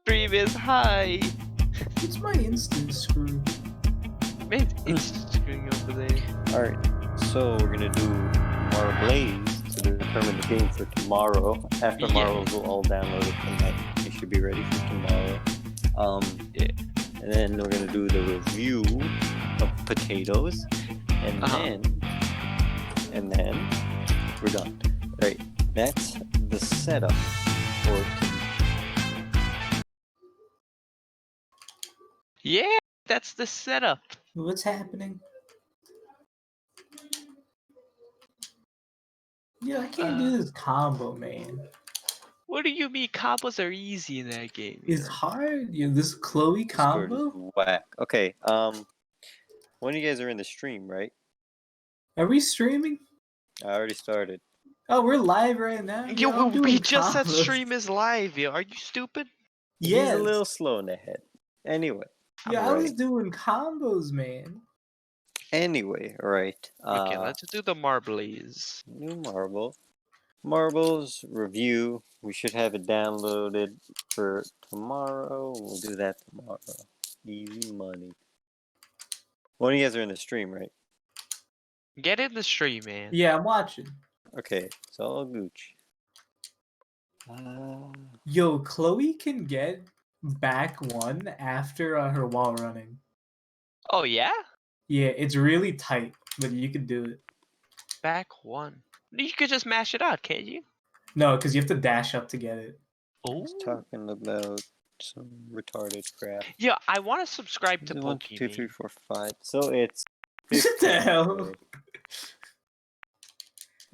Stream is high. It's my instant screw. Man, it's screwing over there. Alright, so we're gonna do tomorrow Blaze to determine the game for tomorrow. After Marvels, we'll all download it tonight. It should be ready for tomorrow. Yeah. And then we're gonna do the review of potatoes, and then we're done. Right, that's the setup for. Yeah, that's the setup. What's happening? Yeah, I can't do this combo, man. What do you mean combos are easy in that game? It's hard. Yeah, this Chloe Discord is combo. whack. Okay, one of you guys are in the stream, right? Are we streaming? I already started. Oh, we're live right now. Yo, I'm doing we just said combos. stream is live. Yo, are you stupid? Yes. He's a little slow in the head. Anyway. Yeah, I was doing combos, man. Anyway, right. Okay, let's do the marbles. New Marbles review. We should have it downloaded for tomorrow. We'll do that tomorrow. Easy money. One of you guys are in the stream, right? Get in the stream, man. Yeah, I'm watching. Okay, it's all gooch. Yo, Chloe can get back one after her wall running. Oh, yeah? Yeah, it's really tight, but you can do it. Back one. You could just mash it out, can't you? No, because you have to dash up to get it. Oh. He's talking about some retarded crap. Yeah, I want to subscribe to 1, Pokemon. 2, 3, 4, 5. So it's. What the hell?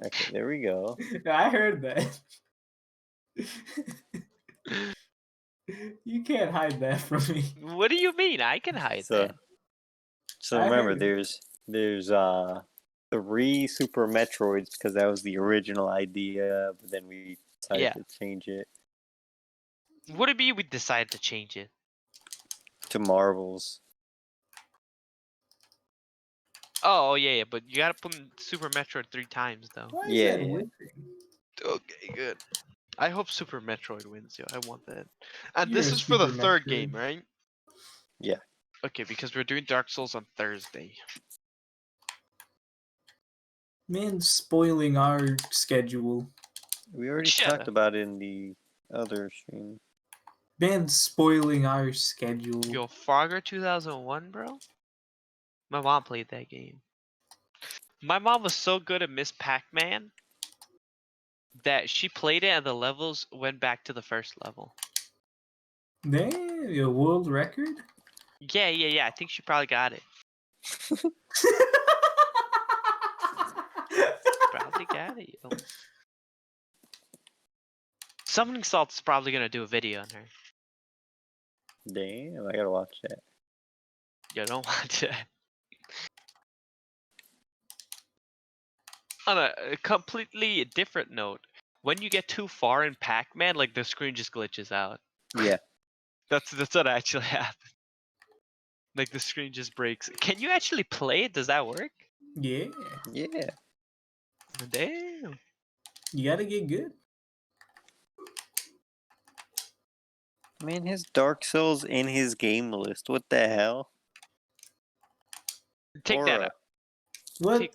Okay, there we go. I heard that. You can't hide that from me. What do you mean? I can hide that. So remember, there's 3 Super Metroids because that was the original idea, but then we decided to change it. What do you mean we decided to change it? To Marvels. Oh yeah, but you gotta put in Super Metroid 3 times though. Why is Yeah, that yeah. whipping? Okay, good. I hope Super Metroid wins, yo. I want that. And You're this a is for the Super third Metroid. game, right? Yeah. Okay, because we're doing Dark Souls on Thursday. Man, spoiling our schedule. We already talked about it in the other stream. Man, spoiling our schedule. Yo, Frogger 2001, bro? My mom played that game. My mom was so good at Miss Pac-Man that she played it and the levels went back to the first level. Damn, your world record? Yeah. I think she probably got it. Probably got it, yo. Summoning Salt's probably gonna do a video on her. Damn, I gotta watch that. Yo, don't watch that. On a completely different note, when you get too far in Pac-Man, like the screen just glitches out. Yeah. That's what actually happened. Like the screen just breaks. Can you actually play it? Does that work? Yeah. Yeah. Damn. You gotta get good. Man, his Dark Souls in his game list. What the hell? Take that out. What?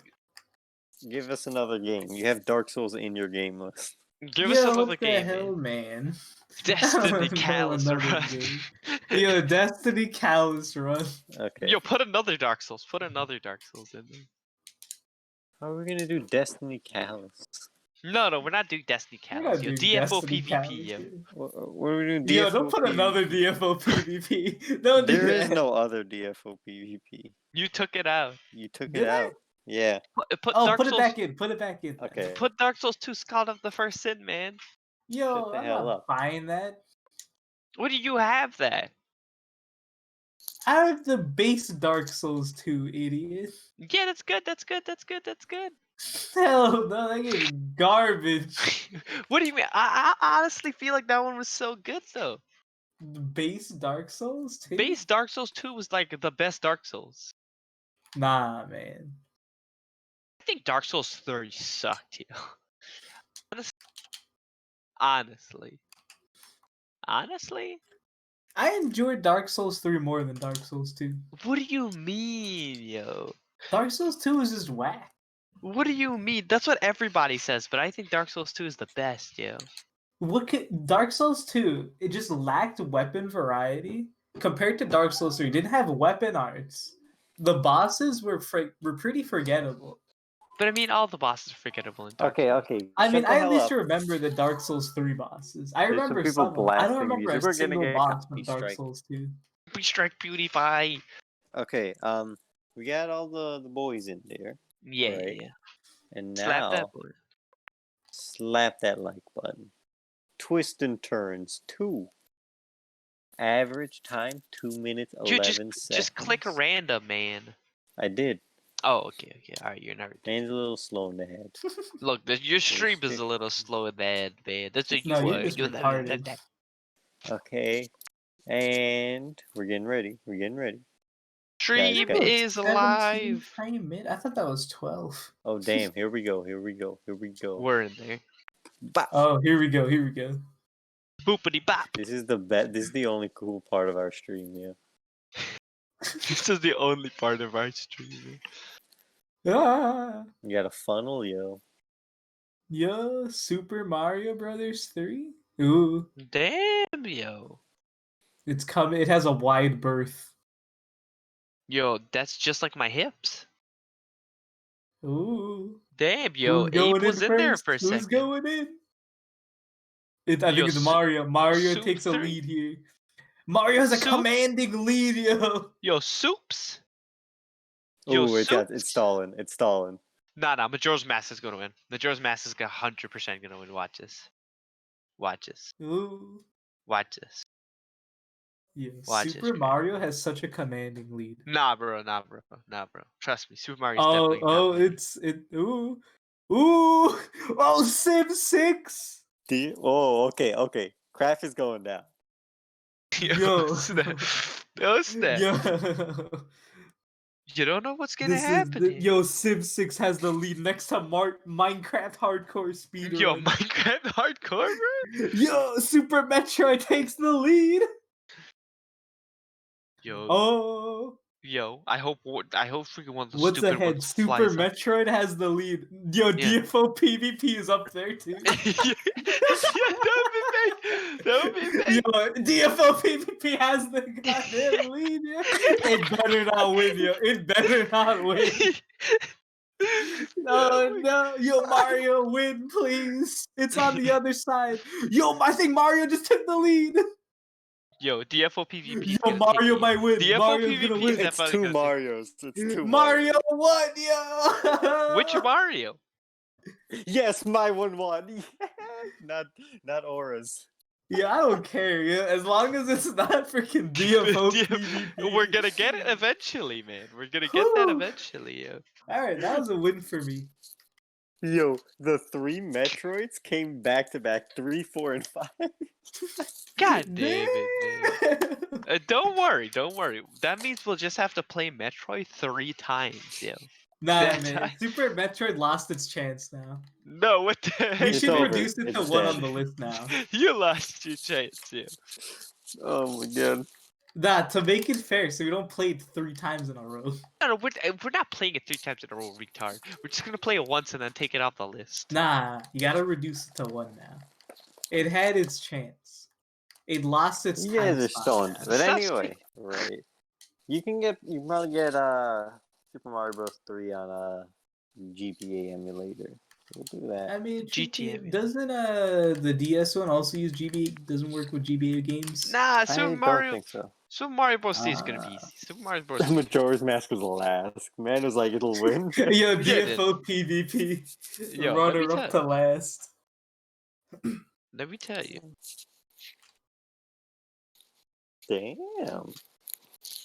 Give us another game. You have Dark Souls in your game list. Give us another what game. the hell, man? Destiny Callous Run. Yo, Destiny Callous Run. Okay. Yo, put another Dark Souls. Put another Dark Souls in there. How are we gonna do Destiny Callous? No, we're not doing Destiny Callous. Yo, DFO PvP, yo. What are we doing? Yo, don't put another DFO PvP. Don't do that. There is no other DFO PvP. You took it out. You took it out. Yeah. Put Dark put Souls, it back in. Put it back in. Okay. Put Dark Souls 2 Scald of the First Sin, man. Yo, I'm not buying that. What do you have that? I have the base Dark Souls 2, idiot. Yeah, that's good. Hell no, that game is garbage. What do you mean? I honestly feel like that one was so good though. The base Dark Souls 2? Base Dark Souls 2 was like the best Dark Souls. Nah, man. I think Dark Souls 3 sucked, yo. Honestly. I enjoyed Dark Souls 3 more than Dark Souls 2. What do you mean, yo? Dark Souls 2 is just whack. What do you mean? That's what everybody says, but I think Dark Souls 2 is the best, yo. Dark Souls 2, it just lacked weapon variety compared to Dark Souls 3. It didn't have weapon arts. The bosses were pretty forgettable. But I mean, all the bosses are forgettable in Dark Okay, Souls. okay. I mean, shut the I at hell least up. remember the Dark Souls 3 bosses. I There's some remember people some of them. I don't blasting remember music. a We're gonna single get boss from copy Dark strike. Souls 2. We strike PewDiePie. Okay, we got all the boys in there, Yeah, Right. yeah. and Slap that now boy. slap that like button. Twist and turns 2. Average time 2 minutes 11 Dude, seconds. just click random, man. I did. Oh, okay. All right, you're never. Man's a little slow in the head. Look, your stream is shit. a little slow in that, man. That's what No, you you're are. just You're retarded. Okay, and we're getting ready. We're getting ready. Stream guys. is 17 alive. tiny minutes. I thought that was 12. Oh damn! Here we go. Here we go. Here we go. We're in there. Bop. Oh, here we go. Here we go. Boopity bop. This is the This is the only cool part of our stream. Yeah. This is the only part of our stream. Ah, You got a funnel, yo. yo, Super Mario Brothers 3. Ooh, Damn, yo. it's coming. It has a wide berth. Yo, that's just like my hips. Ooh. Damn, yo. Who's Ape going was in in there first? for a Who's second. going in? I Yo, think it's Mario. Mario Soup takes a 3? lead here. Mario has a Soups? commanding lead, yo. Yo, Soups? Yo, Oh, it's Soups? stalling. It's stalling. Nah, Majora's Mask is gonna win. Majora's Mask is 100% gonna win. Watch this. Watch this. Ooh. Watch this. Yeah, Watch Super this, Mario has such a commanding lead. Nah, bro. Trust me, Super Mario's definitely not Oh, winning. ooh. Ooh. Oh, Sim 6. Okay. Craft is going down. Yo. snap. Yo, snap. Yo. You don't know what's gonna happen here. Yo, Sim 6 has the lead next to Minecraft hardcore speedrun. Yo, Minecraft hardcore, bro. Yo, Super Metroid takes the lead. Yo, Oh, I hope freaking one of those what's stupid ahead? ones Super flies up. Metroid has the lead. Yo, Yeah. DFO PvP is up there too. Yeah, that would be fake. That would be Yo, fake. DFO PvP has the goddamn lead. Yo. It better not win, yo. It better not win. No. Yo, Mario, win, please. It's on the other side. Yo, I think Mario just took the lead. Yo, DFO PvP. Yo, Mario might win. DFO Mario's gonna PvP win. is It's definitely two gonna Marios. It's two Mario Marios. won, yo. Which Mario? Yes, my one won. Not Aura's. Yeah, I don't care. Yeah, as long as it's not freaking DFO PvP. We're gonna get it eventually, man. We're gonna get that Whew. eventually, yo. All right, that was a win for me. Yo, the 3 Metroids came back to back 3, 4, and 5. God damn it, man. Man. Don't worry. That means we'll just have to play Metroid 3 times, yo. Nah, That's man. how- Super Metroid lost its chance now. No, what the heck? We It's should over. reduce it to It's one dead. on the list now. You lost your chance, yo. Oh my god. Nah, to make it fair, so we don't play it 3 times in a row. No, we're not playing it 3 times in a row, retard. We're just gonna play it once and then take it off the list. Nah, you gotta reduce it to 1 now. It had its chance. It lost its You guys time are slot stoned. now. But Stop anyway, right. You can probably get Super Mario Bros. 3 on a GBA emulator. We'll do that. I mean, GTA. doesn't the DS one also use GBA? Doesn't work with GBA games? Nah, I Super don't Mario. think so. Super Mario Bros. 3 is gonna be easy. Super Mario Bros. 3. Majora's Mask was last. Man was like, it'll win. Yo, Yeah, DFO PvP. Yo, let me Runner up to tell last. Let me tell you. Damn.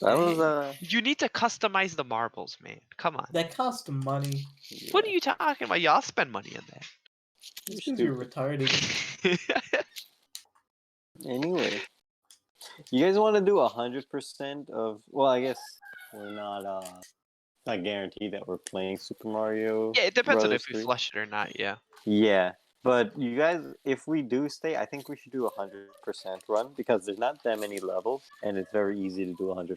That was You need to customize the marbles, man. Come on. That cost money. What are you talking about? Y'all spend money on that. Just because you're retarded. Anyway, you guys want to do 100% of? Well, I guess we're not guaranteed that we're playing Super Mario. Yeah, it depends on Brothers if we 3. flush it or not. Yeah. Yeah. But you guys, if we do stay, I think we should do 100% run because there's not that many levels, and it's very easy to do 100%.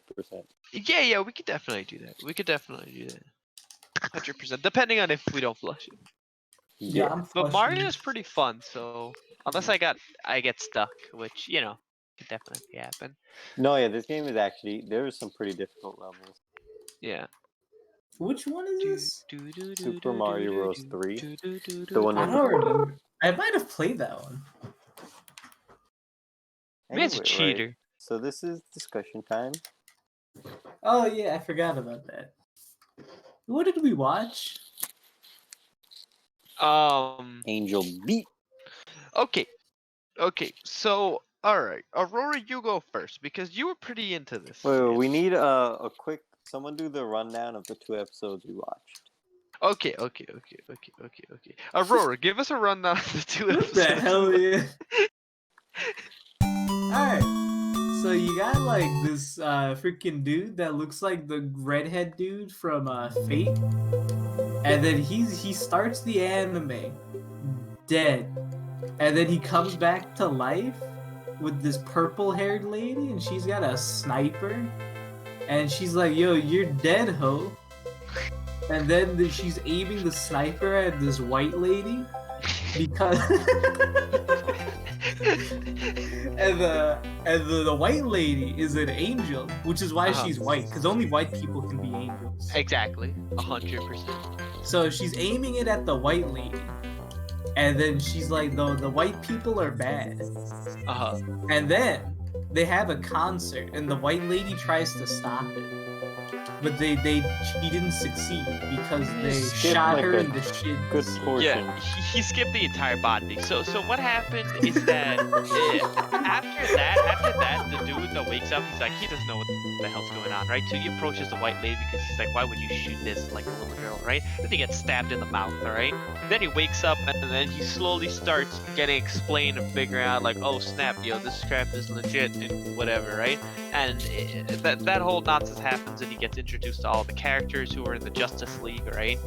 Yeah, we could definitely do that. We could definitely do that. 100%, depending on if we don't flush it. Yeah, I'm But flushing. Mario is pretty fun, so unless I get stuck, which could definitely happen. No, yeah, this game is actually there's some pretty difficult levels. Yeah. Which one is this? Super Mario Bros. 3. The The one I with don't remember. I might have played that one. Man's a Anyway, cheater. right, so this is discussion time. Oh yeah, I forgot about that. What did we watch? Angel Beat. Okay. So, all right, Aurora, you go first because you were pretty into this. Wait, man. we need a quick. Someone do the rundown of the 2 episodes we watched. Okay. Aurora, give us a rundown of the 2 What episodes. the hell, yeah? Alright. So you got like this freaking dude that looks like the redhead dude from Fate. And then he starts the anime dead. And then he comes back to life with this purple haired lady and she's got a sniper. And she's like, yo, you're dead, ho. And then she's aiming the sniper at this white lady because and the white lady is an angel, which is why she's white, because only white people can be angels. Exactly, 100%. So she's aiming it at the white lady, and then she's like, the white people are bad. And then they have a concert, and the white lady tries to stop it. But she didn't succeed because they shot her in the shins. Good portion. Yeah, he skipped the entire body. So what happened is that after that, the dude that wakes up, he's like, he doesn't know what the hell's going on, right? So he approaches the white lady because he's like, why would you shoot this like a little girl, right? Then he gets stabbed in the mouth, all right? Then he wakes up and then he slowly starts getting explained and figuring out like, oh snap, yo, this crap is legit and whatever, right? And that whole nonsense happens, and he gets introduced to all the characters who are in the Justice League, right?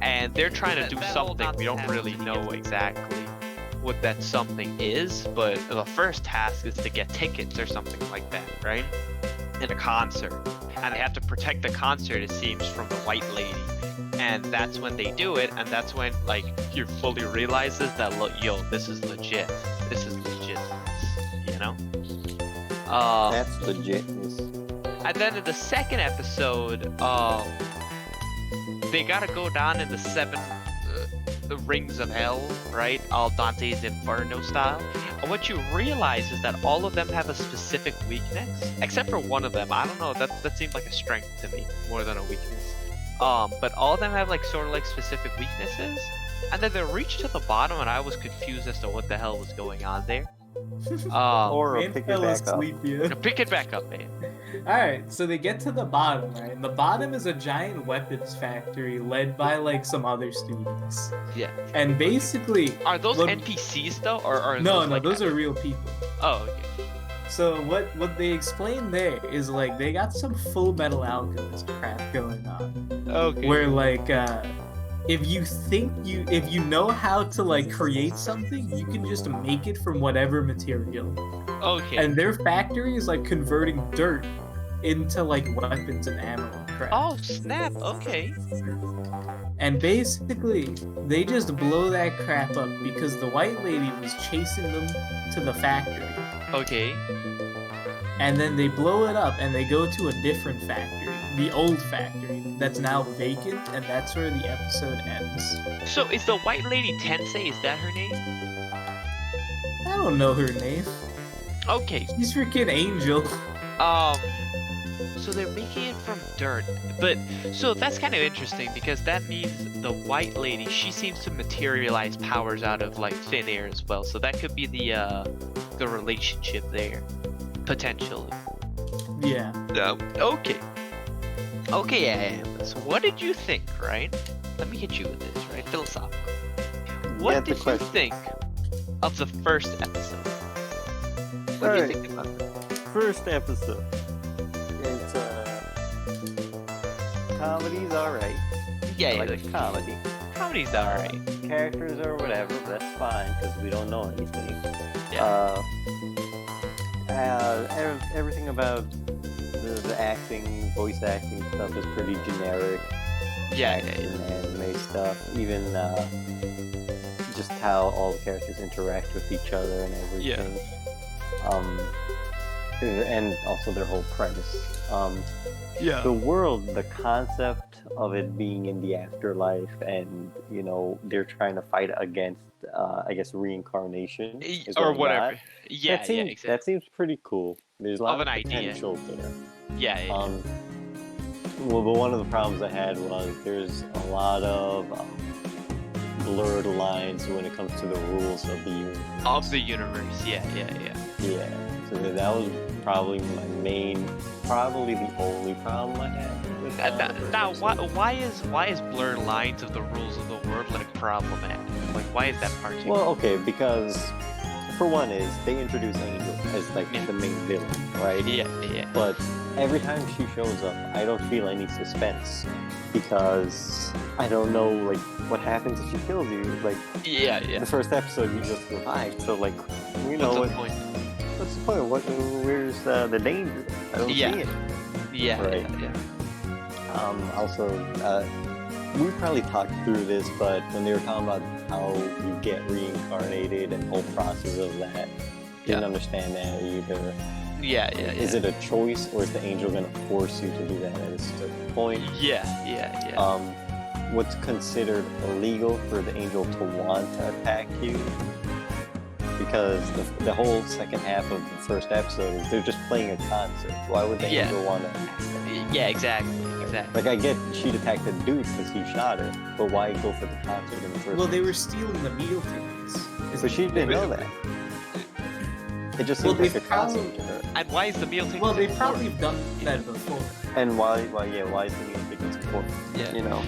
And they're trying to do something. We don't really know exactly what that something is, but the first task is to get tickets or something like that, right? In a concert. And they have to protect the concert, it seems, from the white lady. And that's when they do it, and that's when, like, he fully realizes that, look, yo, this is legit. This is legit, you know? That's legitness. And then in the second episode, they gotta go down in the 7 the rings of hell, right? All Dante's Inferno style. And what you realize is that all of them have a specific weakness, except for one of them. I don't know, that seemed like a strength to me more than a weakness. But all of them have like sort of like specific weaknesses. And then they reach to the bottom, and I was confused as to what the hell was going on there. Or Man pick it fell back up. asleep, yeah. Pick it back up, man. Alright, so they get to the bottom, right? And the bottom is a giant weapons factory led by like some other students. Yeah. And basically, Are those Look- NPCs though, or are no, those, like, those are real people. Oh, okay. So what they explain there is like they got some Full Metal Alchemist crap going on, Okay. where like if you know how to like create something, you can just make it from whatever material. Okay. And their factory is like converting dirt into like weapons and ammo and crap. Oh snap! Okay. And basically, they just blow that crap up because the white lady was chasing them to the factory. Okay. And then they blow it up and they go to a different factory, the old factory, that's now vacant, and that's where the episode ends. So is the white lady Tensei? Is that her name? I don't know her name. Okay. She's freaking Angel. So they're making it from dirt, but so that's kind of interesting because that means the white lady, she seems to materialize powers out of like thin air as well. So that could be the relationship there, potentially. Yeah. Okay. Okay, yeah. So what did you think, right? Let me hit you with this, right? Philosophical. What Get the did you question. think of the first episode? What do you think about it? First episode. It's comedy's alright. Yeah, I like like comedy. comedy's alright. characters or whatever, but that's fine because we don't know anything. Yeah. Everything about the acting, voice acting stuff is pretty generic. Yeah. And anime stuff, even just how all the characters interact with each other and everything. And also their whole premise. Yeah. The world, the concept of it being in the afterlife, and you know they're trying to fight against, I guess, reincarnation is Or what I whatever. got. Yeah. That seems, Exactly. that seems pretty cool. There's a lot Of of an idea. potential there. Yeah. Well, but one of the problems I had was there's a lot of blurred lines when it comes to the rules of the universe. Of the universe. Yeah. Yeah. So that was probably probably the only problem I had with Now, why is blurred lines of the rules of the world like problematic? Like, why is that part? Well, okay, because for one is they introduce Angel as like the main villain, right? Yeah. But every time she shows up, I don't feel any suspense because I don't know like what happens if she kills you. Like Yeah. the first episode, you just survived, so like you know What's the point? what's the point? Where's the danger? I don't see it. Yeah. Right. Yeah. Also, we probably talked through this, but when they were talking about how you get reincarnated and the whole process of that, didn't understand that either. Yeah. Is it a choice, or is the angel going to force you to do that at a certain point? Yeah. What's considered illegal for the angel to want to attack you? Because the whole second half of the first episode is they're just playing a concert. Why would the angel want to attack them? Yeah, exactly. Like, I get she'd attack the dude because he shot her, but why go for the concert in the first Well, they were stealing the meal tickets. But she didn't know that. It just seemed like a concert to her. And why is the meal ticket? Well, they probably done that before. And why is the meal tickets important? Yeah. You know?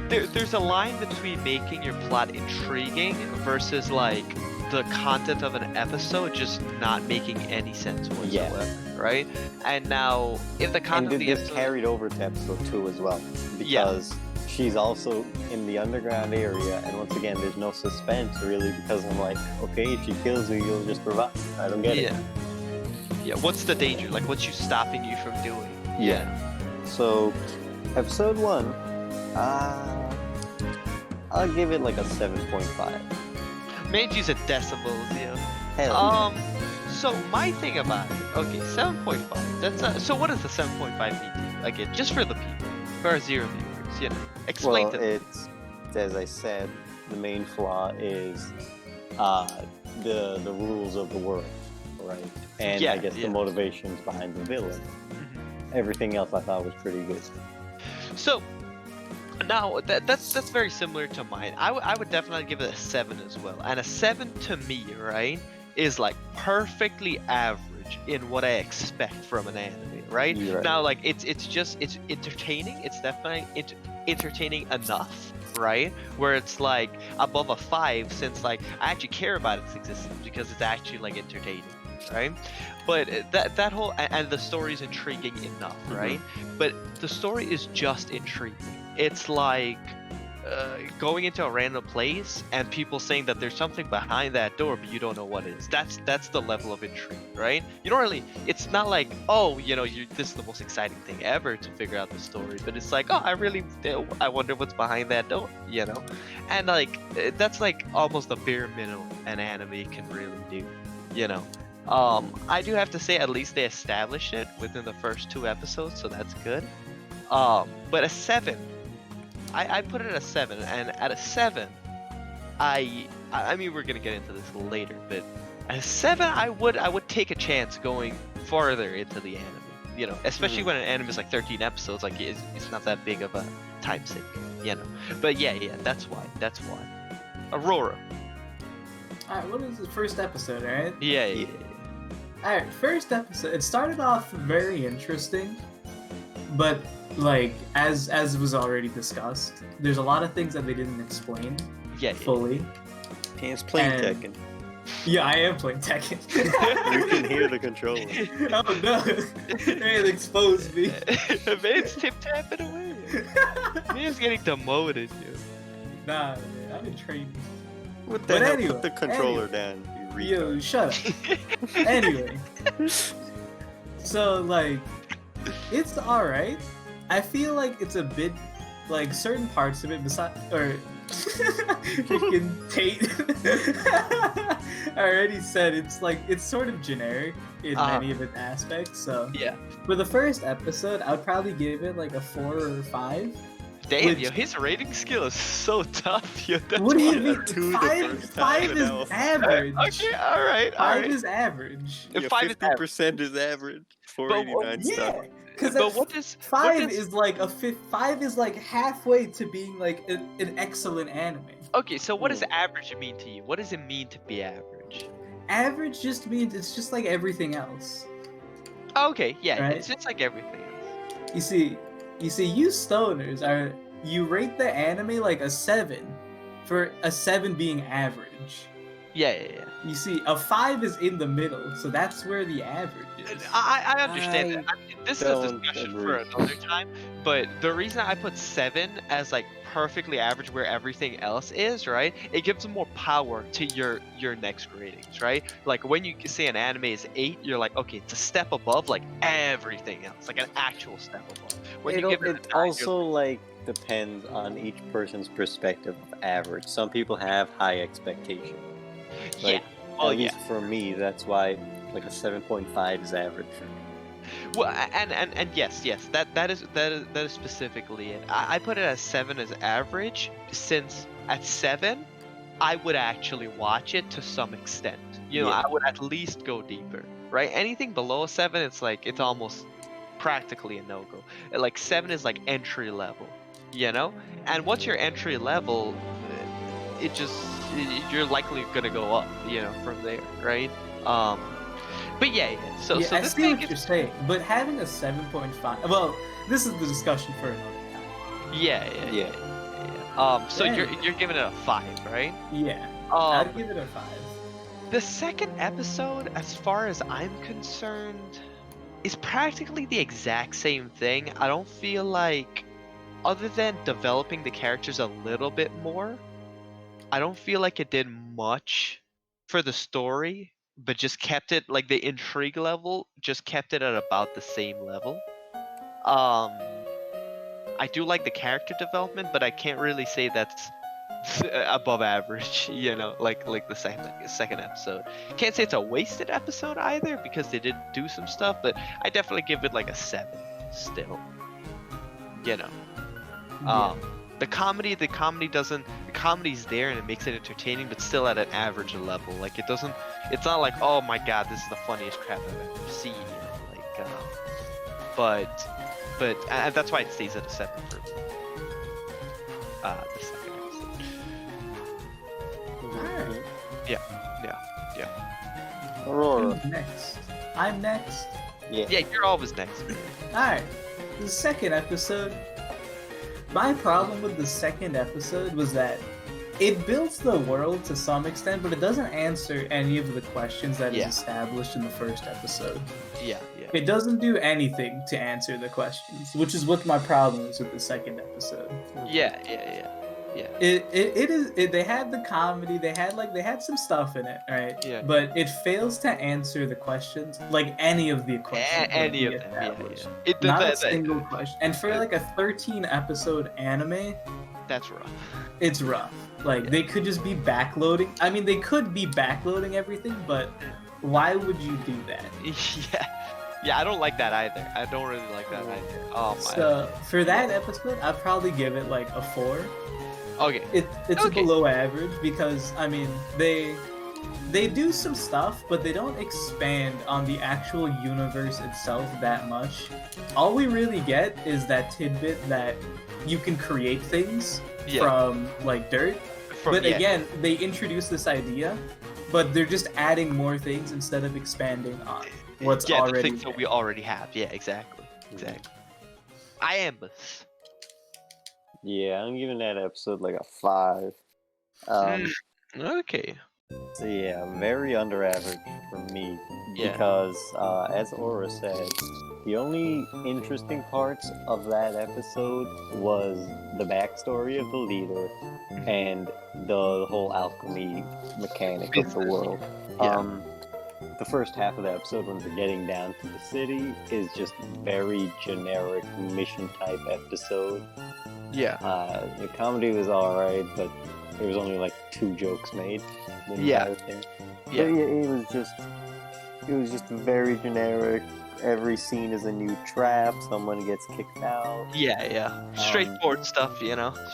There's a line between making your plot intriguing versus like the content of an episode just not making any sense whatsoever, right? And now, if the content of the this episode carried over to episode 2 as well, because she's also in the underground area, and once again, there's no suspense really, because I'm like, okay, if she kills you, you'll just revive. I don't get it. Yeah, what's the danger? Like, what's you stopping you from doing? Yeah. So, episode 1, I'll give it like a 7.5. Made use of decibels, Hell So my thing about it, okay, 7.5. That's so. What does the 7.5 mean to you? Again, just for the people, for our 0 viewers, explain to them. It's, as I said, the main flaw is the rules of the world, right? And I guess the motivations behind the villain. Everything else I thought was pretty good. So now that's very similar to mine. I would definitely give it a 7 as well. And a 7 to me, right, is like perfectly average in what I expect from an anime, right? Now, like it's entertaining. It's definitely entertaining enough, right? Where it's like above a 5, since like I actually care about its existence because it's actually like entertaining, right? But that whole, and the story's intriguing enough, right? But the story is just intriguing. It's like going into a random place and people saying that there's something behind that door, but you don't know what it is. That's the level of intrigue, right? You don't really. It's not like, oh, this is the most exciting thing ever to figure out the story, but it's like, oh, I wonder what's behind that door, and like that's like almost the bare minimum an anime can really do, I do have to say, at least they established it within the first 2 episodes, so that's good. But a 7, I put it at a 7, and at a 7, I mean, we're gonna get into this later, but at a 7, I would take a chance going farther into the anime, especially when an anime is like 13 episodes, like it's not that big of a time sink, But yeah, that's why. Aurora. Alright, what is the first episode, right? Yeah. Alright, first episode. It started off very interesting, but like as was already discussed, there's a lot of things that they didn't explain fully. It's playing Tekken. Yeah, I am playing Tekken. You can hear the controller. Oh no! It exposed me. Man's tip tapping away. Man's getting demoted, dude. Nah, man. in training. What the But hell? anyway, Put the controller down, you Yo, retard. shut up. Anyway, so like, it's all right. I feel like it's a bit like certain parts of it, besides or freaking Tate. I already said it's sort of generic in many of its aspects. So Yeah. for the first episode, I would probably give it like a 4 or 5. Damn, Which- yo, his rating skill is so tough, yo. That's What do you why- mean? two the Five, first five time, is no. average. Okay, alright, Five alright. is average. If Yeah, 5 is 50% is average. 489 Yeah, stuck. because But what does five is like a fifth. 5 is like halfway to being like an excellent anime. Okay, so what does average mean to you? What does it mean to be average? Average just means it's just like everything else. Okay, yeah, Right? it's just like everything else. You see, you stoners you rate the anime like a 7, for a 7 being average. Yeah. You see, a 5 is in the middle, so that's where the average is. I understand that. I mean, this is a don't discussion agree. for another time, but the reason I put 7 as like perfectly average where everything else is, right? It gives more power to your next ratings, right? Like when you say an anime is 8, you're like, okay, it's a step above like everything else, like an actual step above. When you give it a 9, It you're also like depends on each person's perspective of average. Some people have high expectations. yeah. Like, Well, at yeah. least for me, that's why like a 7.5 is average for me. Well, and yes, that is specifically it. I put it as 7 as average, since at 7, I would actually watch it to some extent. You know, Yeah. I would at least go deeper, right? Anything below a 7, it's like it's almost practically a no-go. Like 7 is like entry level, you know. And once you're entry level, you're likely gonna go up, you know, from there, right? But yeah. So yeah, so I this see thing what is, you're saying, but having a 7.5. Well, this is the discussion for another time. yeah. So Yeah. you're giving it a 5, right? Yeah, I'd Um, give it a 5. the second episode, as far as I'm concerned, is practically the exact same thing. I don't feel like, other than developing the characters a little bit more, I don't feel like it did much for the story, but just kept it like the intrigue level, just kept it at about the same level. I do like the character development, but I can't really say that's above average, you know, like the second episode. Can't say it's a wasted episode either, because they did do some stuff, but I definitely give it like a 7 still. You know. Yeah. The comedy's there and it makes it entertaining, but still at an average level. Like it's not like, oh my god, this is the funniest crap I've ever seen, you know, like, but and that's why it stays at a 7 for me. The second episode. Alright. Yeah. Aurora. Who's next? I'm next. Yeah. Yeah, you're always next. Alright. The second episode. My problem with the second episode was that it builds the world to some extent, but it doesn't answer any of the questions that Yeah. is established in the first episode. Yeah. It doesn't do anything to answer the questions, which is what my problem is with the second episode. Yeah. They had the comedy, they had some stuff in it, right? Yeah. But it fails to answer the questions, like any of the questions. that Any we of them. established. Yeah. Not a single question. And for like a 13 episode anime, That's rough. it's rough. Like Yeah. they could just be backloading. I mean, they could be backloading everything, but why would you do that? Yeah, I don't like that either. I don't really like that either. Oh my. So for that episode, I'd probably give it like a 4. Okay. It's Okay. below average because I mean they do some stuff, but they don't expand on the actual universe itself that much. All we really get is that tidbit that you can create things Yeah. from like dirt. But yeah. again, they introduce this idea, but they're just adding more things instead of expanding on what's the already things that there. we already have. Yeah, exactly. Iambus. Yeah, I'm giving that episode like a 5. Okay. So yeah, very under average for me. Yeah. Because, as Aura said, the only interesting parts of that episode was the backstory of the leader and the whole alchemy mechanic of the world. Yeah. The first half of the episode, when they're getting down to the city, is just very generic mission type episode. Yeah. The comedy was alright, but there was only like 2 jokes made. The Yeah. entire thing. Yeah. But it was just very generic. Every scene is a new trap. Someone gets kicked out. Yeah. Straightforward stuff,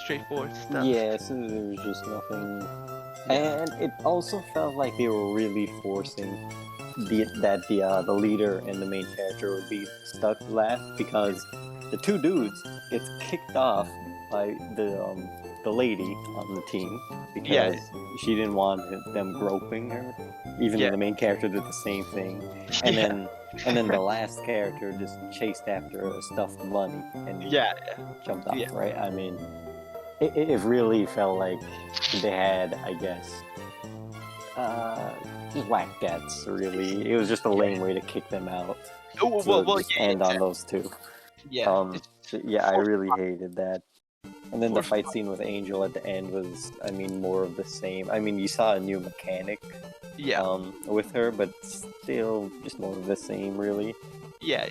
straightforward stuff. Yeah, so there was just nothing. And it also felt like they were really forcing the leader and the main character would be stuck last, because the 2 dudes gets kicked off by the lady on the team because she didn't want them groping her, even though the main character did the same thing. And then the last character just chased after a stuffed bunny and jumped off. Right? I mean, it really felt like they had, I guess, just whack cats. Really, it was just a lame way to kick them out. End on those 2. Yeah. I really hated that. And then the fight scene with Angel at the end was, I mean, more of the same. I mean, you saw a new mechanic with her, but still just more of the same, really. Yeah.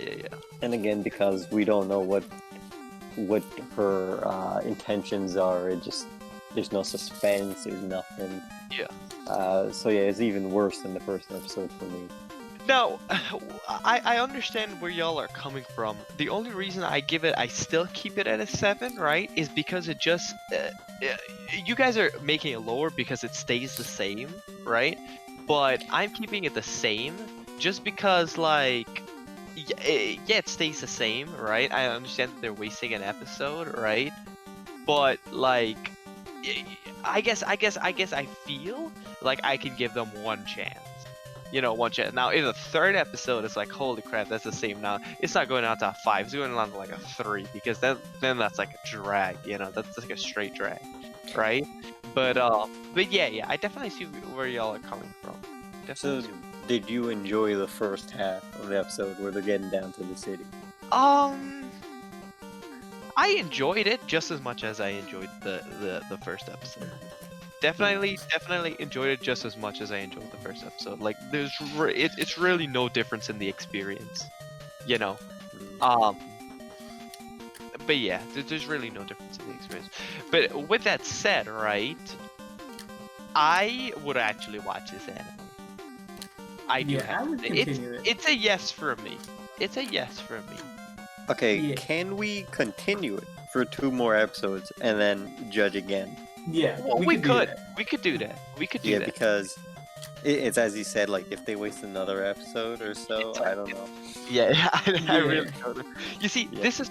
And again, because we don't know what her intentions are, there's no suspense, there's nothing. Yeah. So it's even worse than the first episode for me. Now, I understand where y'all are coming from. The only reason I still keep it at a 7, right, is because it just, you guys are making it lower because it stays the same, right? But I'm keeping it the same just because, like, it stays the same, right? I understand that they're wasting an episode, right? But, like, I guess I feel like I can give them one chance. One chance. Now, if the 3rd episode is like, holy crap, that's the same now, it's not going on to a 5, it's going on to like a 3, because then that's like a drag, that's like a straight drag, right? But yeah, I definitely see where y'all are coming from. Definitely. So, did you enjoy the first half of the episode where they're getting down to the city? I enjoyed it just as much as I enjoyed the first episode. Definitely enjoyed it just as much as I enjoyed the first episode. Like, it's really no difference in the experience, But yeah, there's really no difference in the experience. But with that said, right, I would actually watch this anime. I do. I would continue it. It's a yes for me. It's a yes for me. Okay, can we continue it for 2 more episodes and then judge again? Yeah, well, we could do that. Yeah, because it's as you said, like, if they waste another episode or so, I don't know. Yeah, I really don't know. You see, this is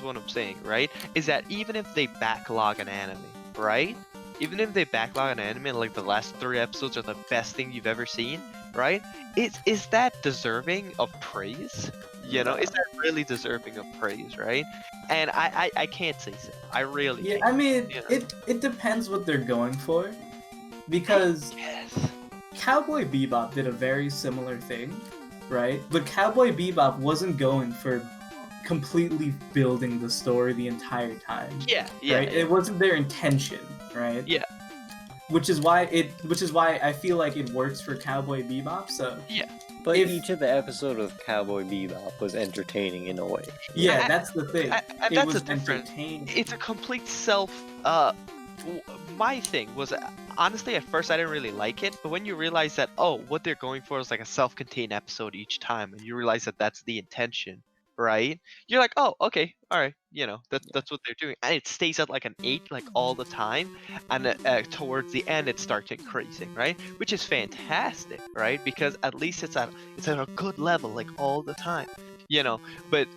what I'm saying, right? Is that even if they backlog an anime, right? Even if they backlog an anime and like the last 3 episodes are the best thing you've ever seen, right? Is that deserving of praise? Is that really deserving of praise, right? And I can't say so. I really can't. I mean, it depends what they're going for, because Cowboy Bebop did a very similar thing, right? But Cowboy Bebop wasn't going for completely building the story the entire time. Right? It wasn't their intention, right? Yeah. Which is why I feel like it works for Cowboy Bebop. So but each of the episode of Cowboy Bebop was entertaining in a way. Yeah, that's the thing. It was entertaining. It's a complete self. My thing was, honestly, at first I didn't really like it, but when you realize that, what they're going for is like a self-contained episode each time, and you realize that that's the intention, right? You're like, okay, all right, that's what they're doing, and it stays at like an 8 like all the time, and towards the end it starts increasing, right? Which is fantastic, right? Because at least it's at a good level like all the time, but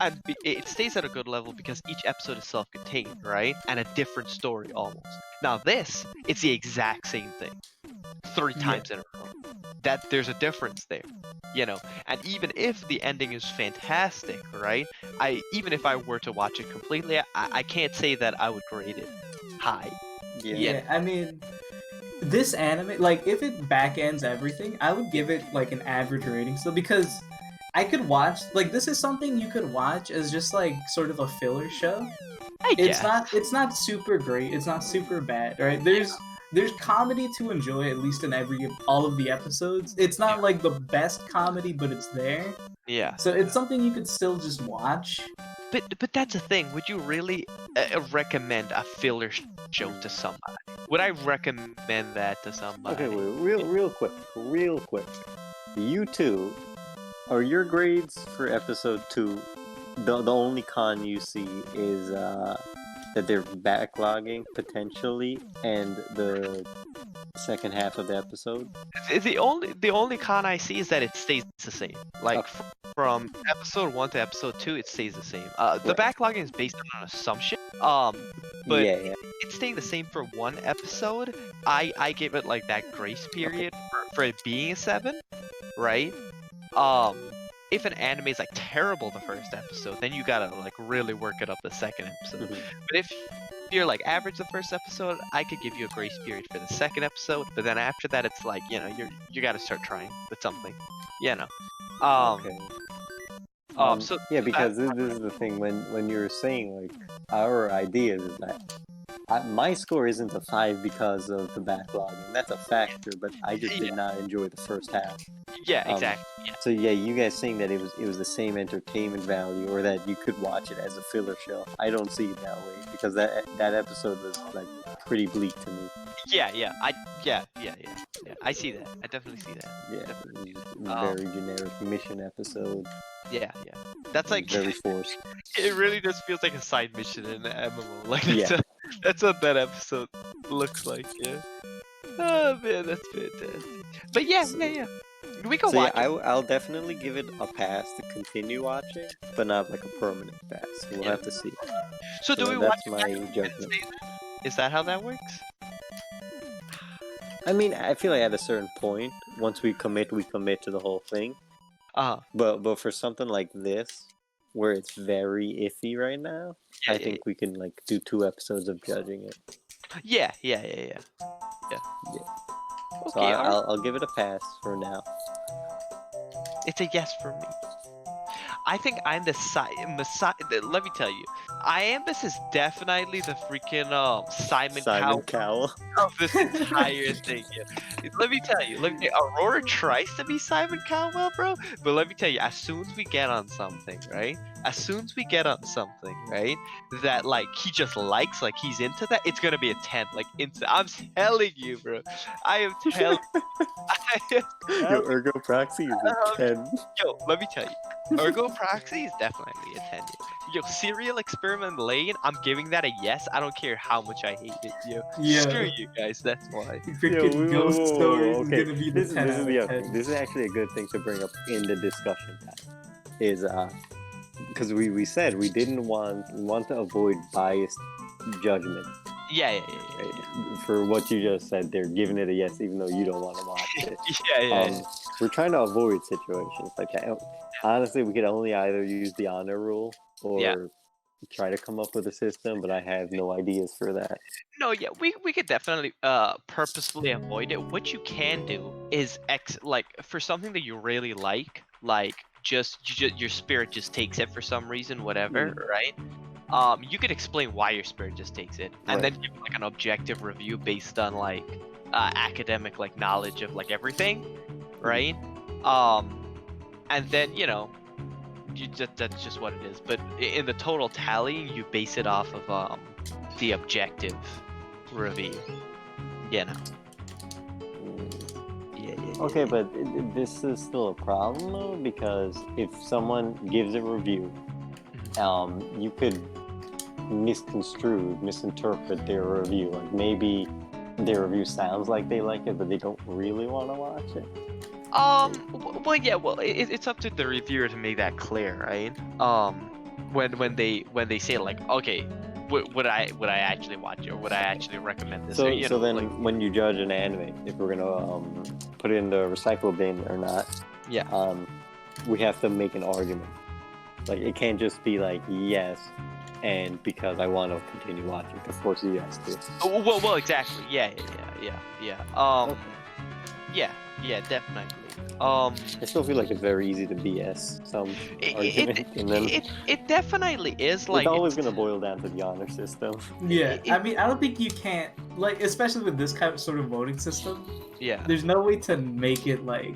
and it stays at a good level because each episode is self-contained, right? And a different story almost. Now this, it's the exact same thing 3 times in a row. That there's a difference there, and even if the ending is fantastic, right, even if I were to watch it completely, I can't say that I would grade it high. I mean, this anime, like, if it back ends everything, I would give it like an average rating still, because I could watch, like, this is something you could watch as just like sort of a filler show, It's guess. it's not super great. It's not super bad, right? There's comedy to enjoy at least in all of the episodes. It's not like the best comedy, but it's there. Yeah. So it's something you could still just watch. But that's the thing. Would you really recommend a filler show to somebody? Would I recommend that to somebody? Okay, wait, real quick. You two, are your grades for episode 2? The only con you see is that they're backlogging potentially, and the second half of the episode. The only con I see is that it stays the same. Like Okay. from episode 1 to episode 2, it stays the same. The Right. backlogging is based on an assumption. But Yeah. it's staying the same for one episode. I give it like that grace period for it being a 7, right? If an anime is like terrible the first episode, then you gotta like really work it up the second episode. Mhm. But if you're like average the first episode, I could give you a grace period for the second episode. But then after that, it's like you gotta start trying with something, you know. Okay. So Yeah, because this is the thing when you're saying like our ideas is that my score isn't a 5 because of the backlogging. That's a factor, but I just did not enjoy the first half. yeah, exactly. Yeah. So yeah, you guys saying that it was the same entertainment value, or that you could watch it as a filler show. I don't see it that way because that episode was like pretty bleak to me. Yeah. I see that. I definitely see that. Yeah, it was very generic mission episode. Yeah. That's like Very forced. it really just feels like a side mission in an MMO. Like Yeah. that's what that episode looks like. Yeah. Oh man, that's fantastic. But yeah. We can So yeah, watch. I'll definitely give it a pass to continue watching, but not like a permanent pass. We'll Yeah. have to see. So do So we watch? that's my judgment. Is that how that works? I mean, I feel like at a certain point, once we commit to the whole thing. But for something like this, where it's very iffy right now, I think we can like do 2 episodes of judging it. Yeah. So Okay, I'll give it a pass for now. it's a yes for me. I think I'm the let me tell you, Iambus is definitely the freaking Simon Cowell of this entire thing. Yeah. Let me tell you, Aurora tries to be Simon Cowell, bro. But let me tell you, as soon as we get on something, right? That like he just likes, like he's into that, it's gonna be a 10. Like instant. I'm telling you, bro. I am telling. Yo, Ergo Proxy is a 10. Yo, let me tell you. Ergo Proxy is definitely a 10. Yo, Serial Experiment Lane, I'm giving that a yes. I don't care how much I hate it, yo. Yeah. Screw you guys, that's why. Freaking Ghost Stories okay. is gonna be the 10 out of 10. This is actually a good thing to bring up in the discussion time. Is because we said we want to avoid biased judgment. Yeah. For what you just said, they're giving it a yes even though you don't want to watch it. Yeah. We're trying to avoid situations like that. Honestly, we could only either use the honor rule or try to come up with a system, but I have no ideas for that. No, yeah, we could definitely purposefully avoid it. What you can do is like for something that you really like just your spirit just takes it for some reason, whatever, right? You could explain why your spirit just takes it, and then give like an objective review based on like academic like knowledge of like everything, right? And then that's just what it is. But in the total tally, you base it off of the objective review. Yeah. Okay, but this is still a problem though, because if someone gives a review, you could misinterpret their review. Like maybe their review sounds like they like it, but they don't really want to watch it. Well, it's up to the reviewer to make that clear, right? When they say like, okay, would I actually watch it, or would I actually recommend this? So then, when you judge an anime, if we're gonna put it in the recycle bin or not, we have to make an argument. Like it can't just be like yes, and because I want to continue watching, of course you yes to. Well, exactly. Yeah. Okay. Yeah, definitely. Um, I still feel like it's very easy to BS some argument, and then it definitely is like it's always it's- gonna boil down to the honor system. Yeah, I it- mean, I don't think you can't like, especially with this kind of sort of voting system. yeah. There's no way to make it like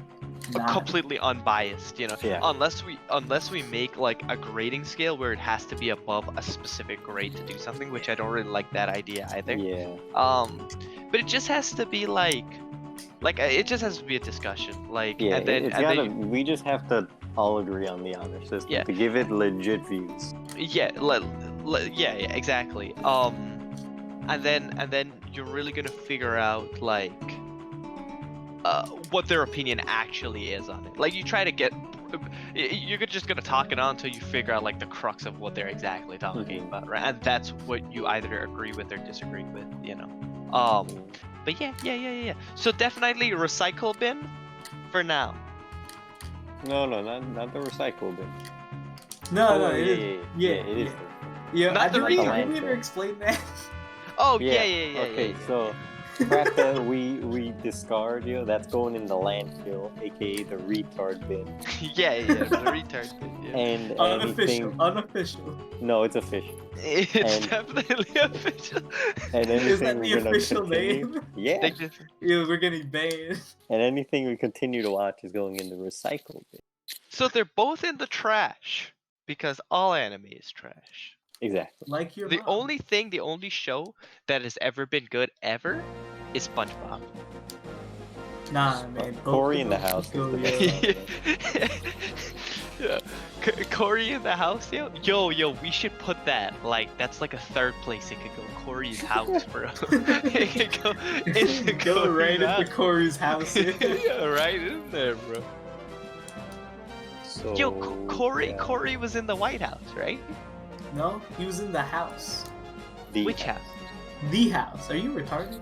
not. Completely unbiased, you know. Yeah. Unless we make like a grading scale where it has to be above a specific grade to do something, which I don't really like that idea either. Yeah. But it just has to be like it just has to be a discussion, like, Yeah, and then it's and gotta. then We just have to all agree on the honor system Yeah. to give it legit views. yeah, yeah, exactly. And then you're really gonna figure out like what their opinion actually is on it. Like you try to get, you're just gonna talk it on until you figure out like the crux of what they're exactly talking about, right? And that's what you either agree with or disagree with, you know. But yeah. So definitely recycle bin for now. No, not the recycle bin. No, Oh, it is. yeah, it is. Yeah, Not the did we landfill. ever explain that? Oh Yeah. yeah. Okay, so crap that we discard, that's going in the landfill, aka the retard bin. yeah, the retard bin. Yeah. And Unofficial. No, it's official. It's and- definitely official. And anything Is that we're the gonna official continue, name? Yeah. They just- Yeah, we're getting banned. And anything we continue to watch is going in the recycle bin. So they're both in the trash because all anime is trash. Exactly. Like your The mom. the only show that has ever been good ever is SpongeBob. Nah, man. Cory in the Pokemon house is go, the yeah. best. Yeah. Cory in the house, yo, we should put that. Like, that's like a third place it could go. Cory's house, bro. It could go into Go Cory's right house. into Cory's house. Yeah, right in there, bro. So, Yo, Cory, yeah, Cory was in the White House, right? No, he was in the house. the Which house? The house. Are you retarded?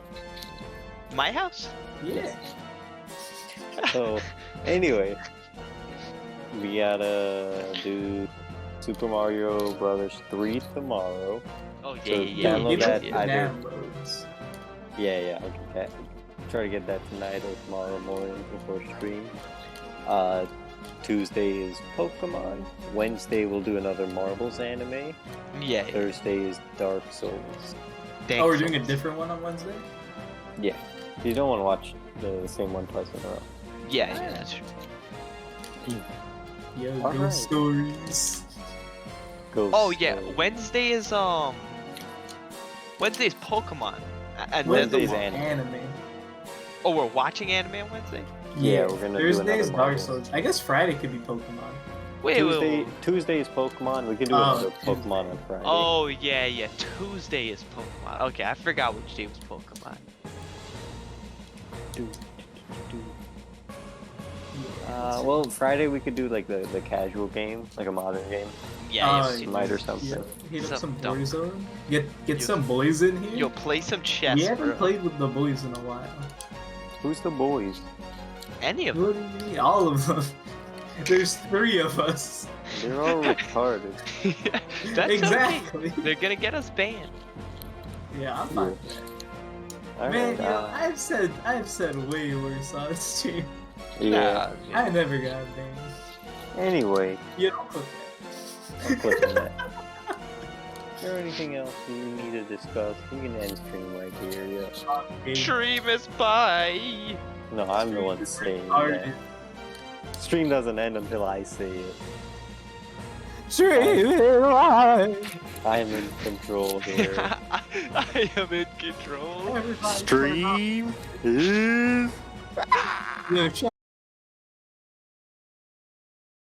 My house? Yeah. So, anyway, we gotta do Super Mario Brothers 3 tomorrow. Oh So yeah. download Give that it either- downloads. Yeah, I'll get that. Try to get that tonight or tomorrow morning before stream. Tuesday is Pokemon. Wednesday we'll do another Marbles anime. Yeah. Thursday is Dark Souls. Dang, Oh, we're doing a Souls. different one on Wednesday? Yeah. You don't want to watch the same one twice in a row. Yeah, that's true. Yo, All ghost right. stories. Ghost Oh yeah, Story. Wednesday's Pokemon. And Wednesday's then anime. oh, we're watching anime on Wednesday? Yeah, we're gonna do Thursday is another Dark Marvel. Souls. I guess Friday could be Pokemon. Wait. Tuesday is Pokemon. We can do Oh, another Tuesday. Pokemon on Friday. Oh yeah. Tuesday is Pokemon. Okay, I forgot which day was Pokemon. Well, Friday we could do like the casual game, like a modern game. Yeah, Smite or something. Yeah, hit up some Some dumb- boys on. Get Yo- some boys in here. Yo, play some chess, we haven't bro. played with the boys in a while. Who's the boys? Any of them. What do you mean? All of them. There's 3 of us. They're all retarded. That's exactly. okay. They're gonna get us banned. Yeah, I'm fine with that. All Man, right, yo, I've said way worse on stream. yeah. Nah, I never got banned. Anyway, You don't click I'm clicking that. Is there anything else we need to discuss? We can end stream right here. Yeah. that. Stream is bye. No, I'm the one saying Retarded. that. Stream doesn't end until I say it. Stream I am in control here. I am in control. Stream is. Yo,